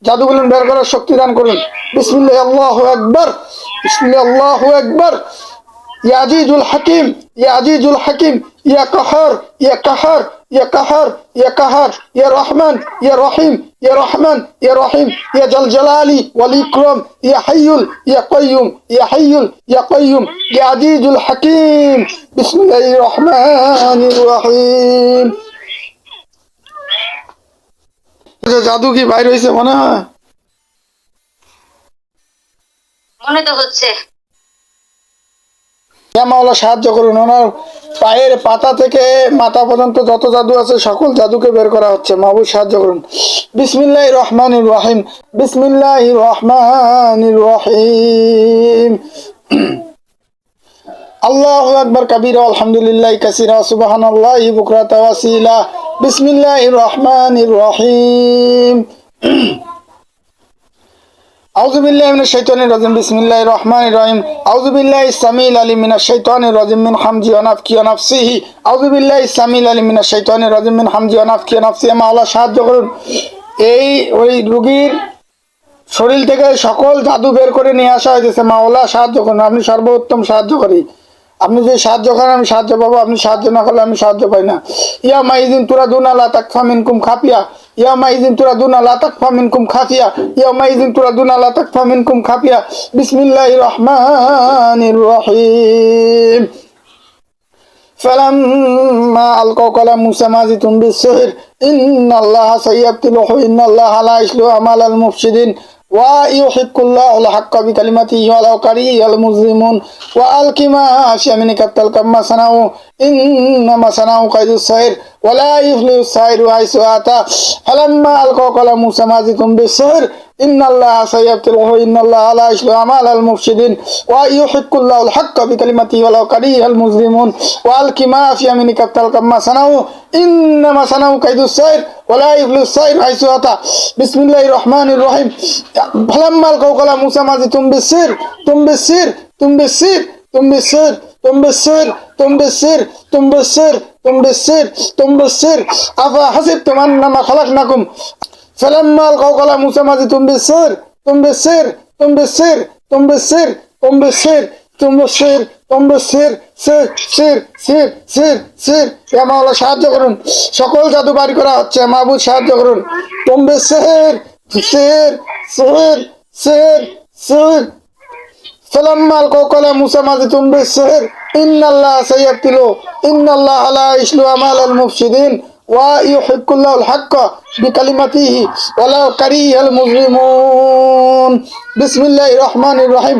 জাদুগুলো বের করার শক্তি দান করুন। বিসমিল্লাহ, আল্লাহু আকবার। বিসমিল্লাহ, আল্লাহু আকবার। ইয়া আজিজুল হাকিম, ইয়া আজিজুল হাকিম, ইয়া কাহার, ইয়া কাহার, ইয়া কাহার, ইয়া কাহার, ইয়া রহমান, ইয়া রহিম, ইয়া রহমান, ইয়া রহিম, ইয়া জাল জালালি ওয়াল ইকরাম, ইয়া হাইয়ুল, ইয়া কাইয়ুম, ইয়া হাইয়ুল, ইয়া কাইয়ুম, ইয়া আজিজুল হাকিম। বিসমিল্লাহির রহমানির রহিম। জাদু কি বাইর হয়েছে মনে হয়? মনে তো হচ্ছে। মাওলা সাহায্য করুন। ওনার পায়ের পাতা থেকে মাথা পর্যন্ত যত জাদু আছে সকল জাদুকে বের করা হচ্ছে। মাহবুব সাহায্য করুন। বিসমিল্লাহির রহমানির রহিম। বিসমিল্লাহির রহমানির রহিম। আল্লাহু আকবার কাবীরা আলহামদুলিল্লাহি কাসীরা সুবহানাল্লাহি বুকরাতা ওয়াসিলা। বিসমিল্লাহির রহমানির রহিম। আউযু বিল্লাহি মিনাশ শাইতানির রাজিম। বিসমিল্লাহির রহমানির রহিম। আউযু বিল্লাহি সামিল আলিম মিনাশ শাইতানির রাজিম মিন হামজি ওয়া নাফখি ওয়া নাফসিহি। আউযু বিল্লাহি সামিল আলিম মিনাশ শাইতানির রাজিম মিন হামজি ওয়া নাফখি ওয়া নাফসিহি। মাওলা সাহায্য করুন। ওই রোগীর শরীর থেকে সকল জাদু বের করে নিয়ে আসা হয়েছে। মাওলা সাহায্য করুন। আপনি সর্বোত্তম সাহায্যকারী। আপনি যে সাহায্য করেন আমি সাহায্য পাবো, আপনি সাহায্য না করলে আমি সাহায্য পাই না। ইয়া মাইজিন তুরাদুনা লা তাকফা মিনকুম খাফিয়া। ইয়া মাইজিন তুরাদুনা লা তাকফা মিনকুম খাফিয়া। ইয়া মাইজিন তুরাদুনা লা তাকফা মিনকুম খাফিয়া। বিসমিল্লাহির রহমানির রহিম। فلما ألقوا قال موسى ما جئتم بالسحر إن الله سيبطله إن الله لا يصلح عمل المفسدين ويحق الله الحق بكلمته ولو كره المجرمون وألق ما شئت من كتلك ما صنعوا إنما صنعوا كيد الساحر ولا يفلح الساحر حيث أتى فلما ألقوا قال موسى ما جئتم بالسحر إن الله سيبطله إن الله لا يصلح عمل المفسدين ويحق الله الحق بكلمته ولو كره المجرمون وألق ما في يمينك تلقف ما صنعوا إنما صنعوا كيد الساحر ولا يفلح الساحر حيث أتى بسم الله الرحمن الرحيم فلما ألقوا قال موسى ما جئتم بالسحر تم بالسحر تم بالسحر تم بالسحر تم بالسحر تم بالسحر تم بالسحر تم بالسحر تم بالسحر أفحسبتم أنما خلقناكم فلما ألقوا قال موسى ما جئتم بالسحر تم بالسحر تم بالسحر تم بالسحر تم بالسحر تم بالسحر تم بالسحر সির সির সির সির সির। ইয়া মাওলা সাহায্য করুন। সকল জাদু বাড়ি করা হচ্ছে। মাহবুব সাহায্য করুন। তুম বিসির সির সির সির সির। فلما ألقوا قال موسى ما جئتم بالسحر إن الله سيبطله إن الله لا يصلح عمل المفسدين ويحق الله الحق بكلمته ولو كره المجرمون بسم الله الرحمن الرحيم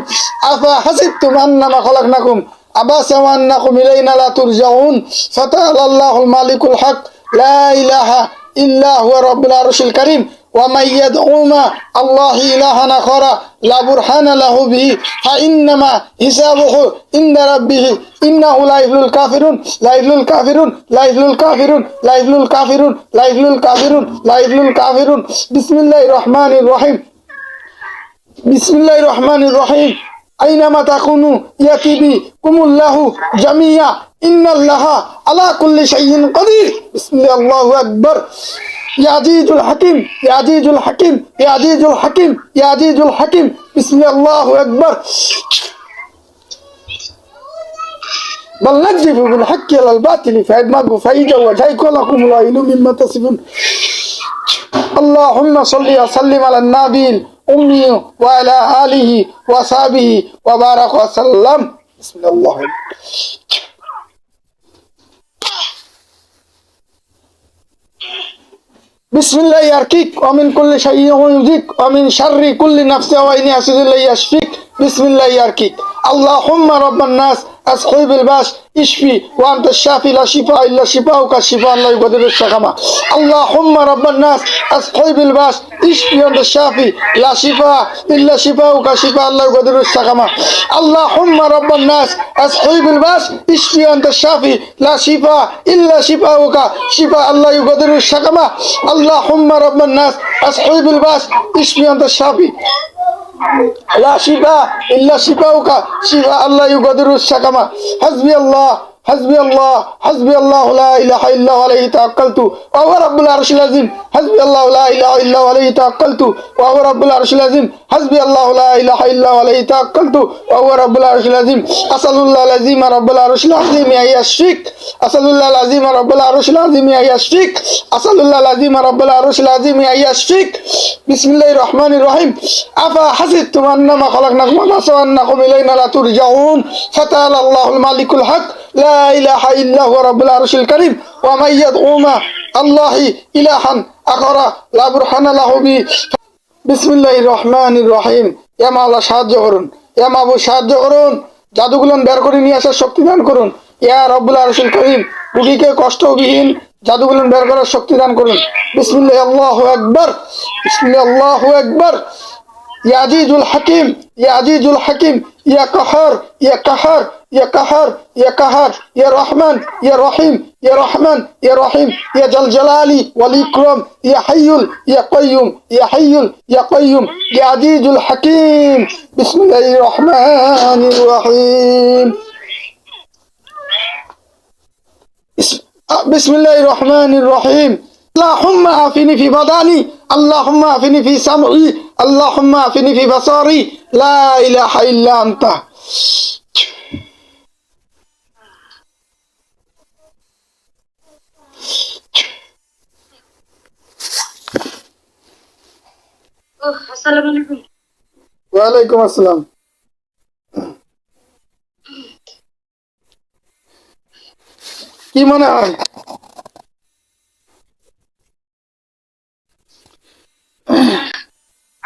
أفحسبتم أنما خلقناكم عبثا وأنكم إلينا لا ترجعون فتعالى الله الملك الحق لا إله إلا هو رب العرش الكريم ومن يدعو مع الله إلها آخر لا برهان له به فإنما حسابه عند ربه إنه لا يفلح الكافرون لا يفلح الكافرون لا يفلح الكافرون لا يفلح الكافرون لا يفلح الكافرون لا يفلح الكافرون بسم الله الرحمن الرحيم بسم الله الرحمن الرحيم أينما تكونوا يأتي بكم الله جميعا إن الله على كل شيء قدير بسم الله الله أكبر يا عزيز الحكيم يا عزيز الحكيم يا عزيز الحكيم يا عزيز الحكيم بسم الله أكبر بل نكذب بالحق على الباطل فيدمغه فإذا وجهك لكم الويل مما تصفون اللهم صل وسلم على النبي الأمي وعلى آله وصحبه وبارك وسلم بسم الله بسم الله يركيك ومن كل شيء يؤذيك ومن شر كل نفس وإن يحسد الله يشفيك بسم الله يركيك اللهم رب الناس أصحاب الباس اشفي وأنت الشافي لا شفاء إلا شفاءك الشفاء لا يغادر السقما اللهم رب الناس أصحاب الباس اشفي وأنت الشافي لا شفاء إلا شفاءك الشفاء لا يغادر السقما اللهم رب الناس أصحاب الباس اشفي وأنت الشافي لا شفاء إلا شفاءك شفاء لا يغادر السقما اللهم رب الناس أصحاب الباس اشفي وأنت الشافي لا شفاء إلا شفاءك شفاء الله يغادر السقما حسبي الله حسبي الله لا إله إلا هو عليه توكلت وهو رب العرش العظيم حسبي الله لا إله إلا هو عليه توكلت وهو رب العرش العظيم حسبي الله لا إله إلا هو عليه توكلت وهو رب العرش العظيم أسأل الله العظيم رب العرش العظيم أن يشفيك أسأل الله العظيم رب العرش العظيم أن يشفيك أسأل الله العظيم رب العرش العظيم أن يشفيك بسم الله الرحمن الرحيم أفحسبتم أنما خلقناكم عبثا وأنكم إلينا لا ترجعون فتعالى الله الملك الحق لا إله إلا هو رب العرش الكريم ومن يدعو مع الله إلها آخر لا برهان له به বিসমিল্লাহির রহমানির রহিম। ইয়া মাওলা সাহায্য করুন, ইয়া মাবুদ সাহায্য করুন, জাদুগুলো বের করে নিয়ে আসার শক্তি দান করুন। ইয়া রব্বুল আরশিল করিম, রুগীকে কষ্টবিহীন জাদুগুলো বের করার শক্তি দান করুন। বিসমিল্লাহ, আল্লাহু আকবার, বিসমিল্লাহ, আল্লাহু আকবার। ইয়া আজিজুল হাকিম, ইয়া আজিজুল হাকিম, ইয়া কাহার, ইয়া কাহার, ইয়া কাহার, ইয়া কাহার, ইয়া রহমান, ইয়া রহিম, ইয়া রহমান, ইয়া রহিম, ইয়া জাল জালালি ওয়াল ইকরাম, ইয়া হাইয়ুল, ইয়া কাইয়ুম, ইয়া হাইয়ুল, ইয়া কাইয়ুম, ইয়া আজিজুল হাকিম। বিসমিল্লাহির রহমানির রহিম। বিসমিল্লাহির রহমানির রহিম। اللهم عافني في بدني اللهم عافني في سمعي اللهم عافني في بصري لا إله إلا أنت আসসালামু আলাইকুম। ওয়ালাইকুম আসসালাম। কি মনে হয়?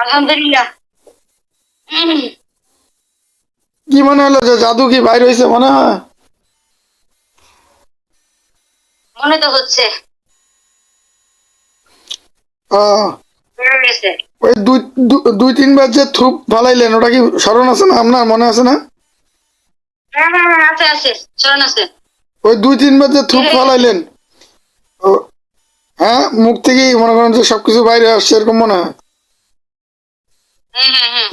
আলহামদুলিল্লাহ। কি মনে হলো যে জাদু কি বাইর হয়েছে মনে হয়? মনে তো হচ্ছে বের হয়েছে। ওই দুই তিনবার যে থুপ ফালাইলেন ওটা কি স্মরণ আছে না আপনার মনে আছে না? হ্যাঁ, আছে আছে, স্মরণ আছে। ওই দুই তিনবার যে থুপ ফালাইলেন হ্যাঁ, মুখ থেকেই মনে করেন যে সবকিছু বাইরে আসছে এরকম মনে হয়। হ্যাঁ হ্যাঁ হ্যাঁ।